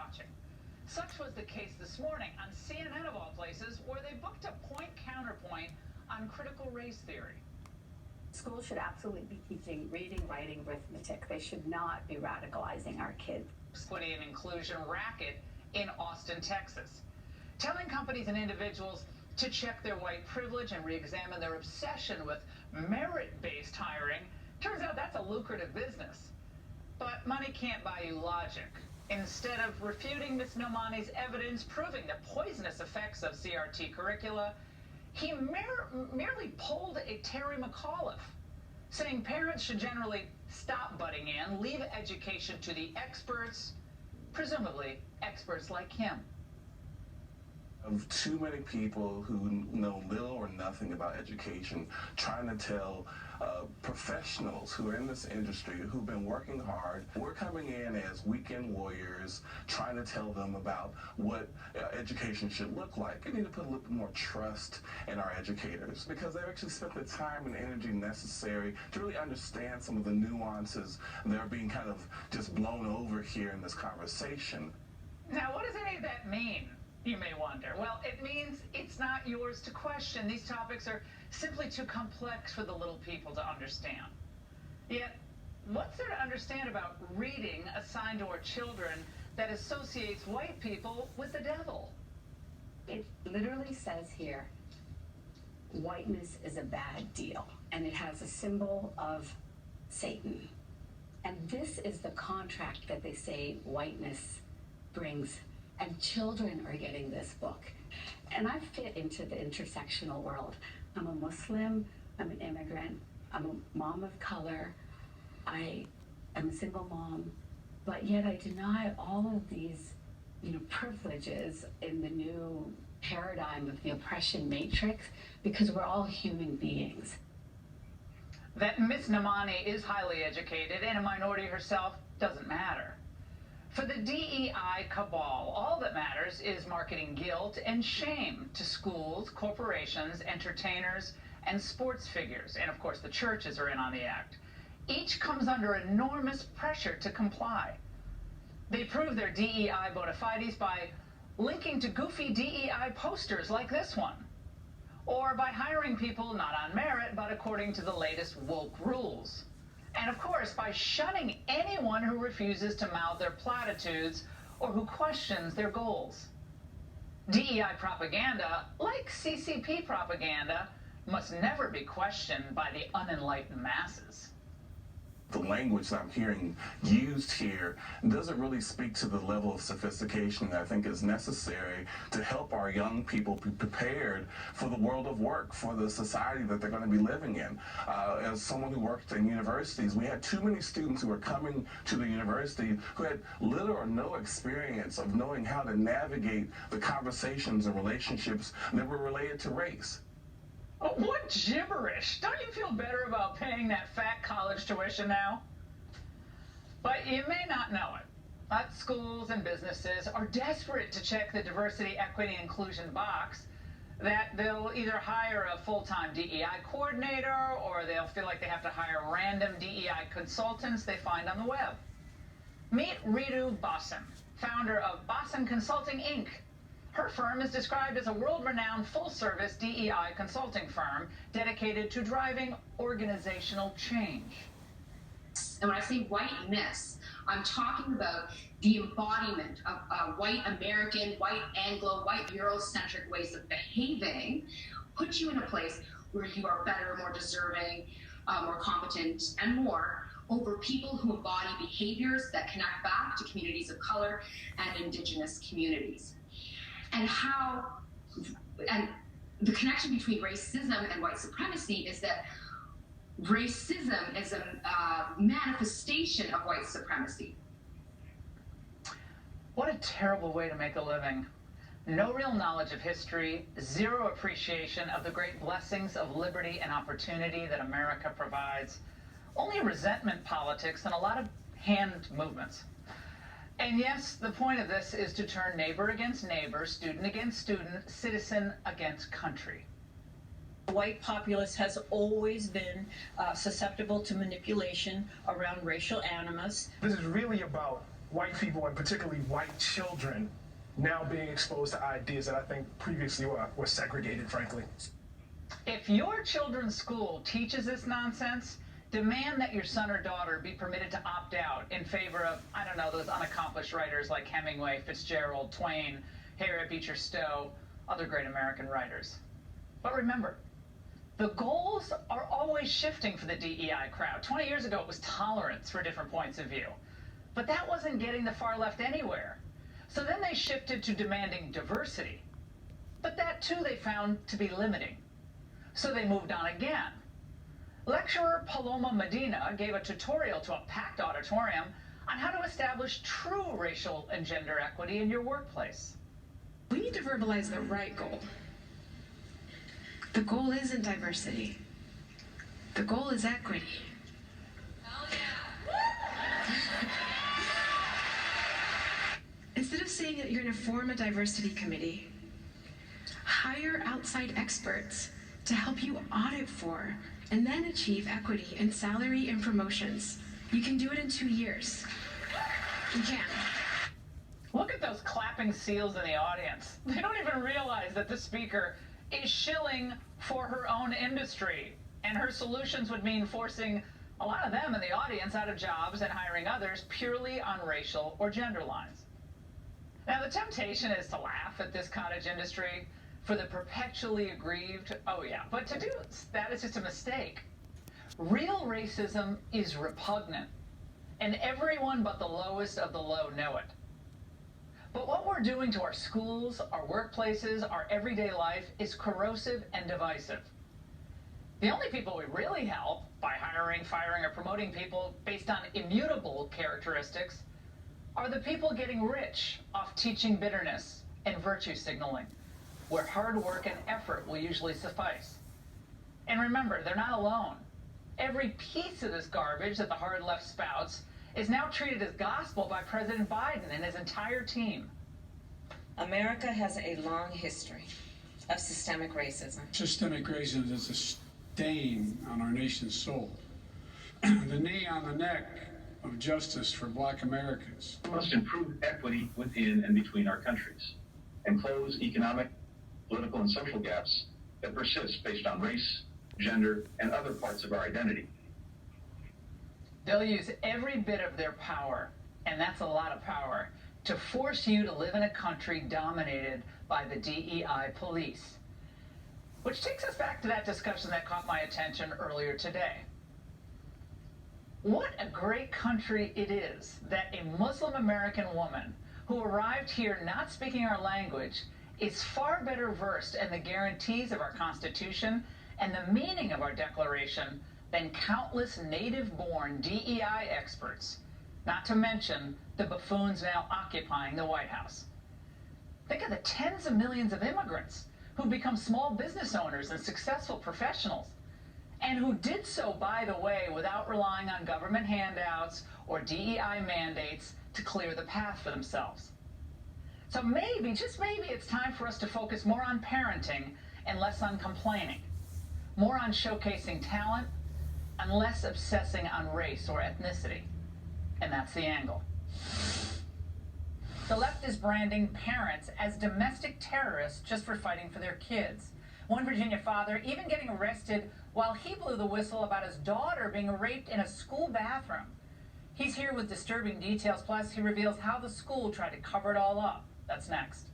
watching. Such was the case this morning on CNN of all places, where they booked a point-counterpoint on critical race theory. Schools should absolutely be teaching reading, writing, arithmetic. They should not be radicalizing our kids. Equity and inclusion racket in Austin, Texas, telling companies and individuals to check their white privilege and re-examine their obsession with merit-based hiring. Turns out that's a lucrative business. But money can't buy you logic. Instead of refuting Ms. Nomani's evidence proving the poisonous effects of CRT curricula, he merely pulled a Terry McAuliffe, saying parents should generally stop butting in, leave education to the experts, presumably experts like him. Of too many people who know little or nothing about education trying to tell professionals who are in this industry who've been working hard. We're coming in as weekend warriors trying to tell them about what education should look like. We need to put a little bit more trust in our educators because they've actually spent the time and energy necessary to really understand some of the nuances that are being kind of just blown over here in this conversation. Now, what does any of that mean? You may wonder. Well, it means it's not yours to question. These topics are simply too complex for the little people to understand. Yet, what's there to understand about reading assigned to our children that associates white people with the devil? It literally says here, whiteness is a bad deal, and it has a symbol of Satan. And this is the contract that they say whiteness brings. And children are getting this book. And I fit into the intersectional world. I'm a Muslim, I'm an immigrant, I'm a mom of color, I am a single mom, but yet I deny all of these, privileges in the new paradigm of the oppression matrix because we're all human beings. That Ms. Nomani is highly educated and a minority herself doesn't matter. For the DEI cabal, all that matters is marketing guilt and shame to schools, corporations, entertainers, and sports figures. And of course, the churches are in on the act. Each comes under enormous pressure to comply. They prove their DEI bona fides by linking to goofy DEI posters like this one, or by hiring people not on merit, but according to the latest woke rules. And of course, by shunning anyone who refuses to mouth their platitudes or who questions their goals. DEI propaganda, like CCP propaganda, must never be questioned by the unenlightened masses. The language that I'm hearing used here doesn't really speak to the level of sophistication that I think is necessary to help our young people be prepared for the world of work, for the society that they're going to be living in. As someone who worked in universities, we had too many students who were coming to the university who had little or no experience of knowing how to navigate the conversations and relationships that were related to race. Oh, what gibberish! Don't you feel better about paying that fat college tuition now? But you may not know it, but schools and businesses are desperate to check the diversity, equity, and inclusion box that they'll either hire a full-time DEI coordinator or they'll feel like they have to hire random DEI consultants they find on the web. Meet Ritu Basan, founder of Basan Consulting, Inc. Her firm is described as a world-renowned full-service DEI consulting firm dedicated to driving organizational change. And when I say whiteness, I'm talking about the embodiment of white American, white Anglo, white Eurocentric ways of behaving, put you in a place where you are better, more deserving, more competent, and more over people who embody behaviors that connect back to communities of color and indigenous communities. And the connection between racism and white supremacy is that racism is a manifestation of white supremacy. What a terrible way to make a living. No real knowledge of history, zero appreciation of the great blessings of liberty and opportunity that America provides, only resentment politics and a lot of hand movements. And yes, the point of this is to turn neighbor against neighbor, student against student, citizen against country. The white populace has always been susceptible to manipulation around racial animus. This is really about white people, and particularly white children, now being exposed to ideas that I think previously were segregated, frankly. If your children's school teaches this nonsense, demand that your son or daughter be permitted to opt out in favor of, I don't know, those unaccomplished writers like Hemingway, Fitzgerald, Twain, Harriet Beecher Stowe, other great American writers. But remember, the goals are always shifting for the DEI crowd. 20 years ago, it was tolerance for different points of view. But that wasn't getting the far left anywhere. So then they shifted to demanding diversity. But that, too, they found to be limiting. So they moved on again. Lecturer Paloma Medina gave a tutorial to a packed auditorium on how to establish true racial and gender equity in your workplace. We need to verbalize the right goal. The goal isn't diversity. The goal is equity. Hell yeah. Instead of saying that you're going to form a diversity committee, hire outside experts to help you audit for and then achieve equity in salary and promotions. You can do it in 2 years. You can. Look at those clapping seals in the audience. They don't even realize that the speaker is shilling for her own industry, and her solutions would mean forcing a lot of them in the audience out of jobs and hiring others purely on racial or gender lines. Now, the temptation is to laugh at this cottage industry for the perpetually aggrieved. Oh yeah, but to do that is just a mistake. Real racism is repugnant, and everyone but the lowest of the low know it. But what we're doing to our schools, our workplaces, our everyday life is corrosive and divisive. The only people we really help by hiring, firing, or promoting people based on immutable characteristics are the people getting rich off teaching bitterness and virtue signaling, where hard work and effort will usually suffice. And remember, they're not alone. Every piece of this garbage that the hard left spouts is now treated as gospel by President Biden and his entire team. America has a long history of systemic racism. Systemic racism is a stain on our nation's soul. The knee on the neck of justice for Black Americans. We must improve equity within and between our countries and close economic, political, and social gaps that persist based on race, gender, and other parts of our identity. They'll use every bit of their power, and that's a lot of power, to force you to live in a country dominated by the DEI police. Which takes us back to that discussion that caught my attention earlier today. What a great country it is that a Muslim American woman who arrived here not speaking our language is far better versed in the guarantees of our Constitution and the meaning of our Declaration than countless native-born DEI experts, not to mention the buffoons now occupying the White House. Think of the tens of millions of immigrants who become small business owners and successful professionals, and who did so, by the way, without relying on government handouts or DEI mandates to clear the path for themselves. So maybe, just maybe, it's time for us to focus more on parenting and less on complaining, more on showcasing talent and less obsessing on race or ethnicity. And that's the angle. The left is branding parents as domestic terrorists just for fighting for their kids. One Virginia father even getting arrested while he blew the whistle about his daughter being raped in a school bathroom. He's here with disturbing details, plus he reveals how the school tried to cover it all up. That's next.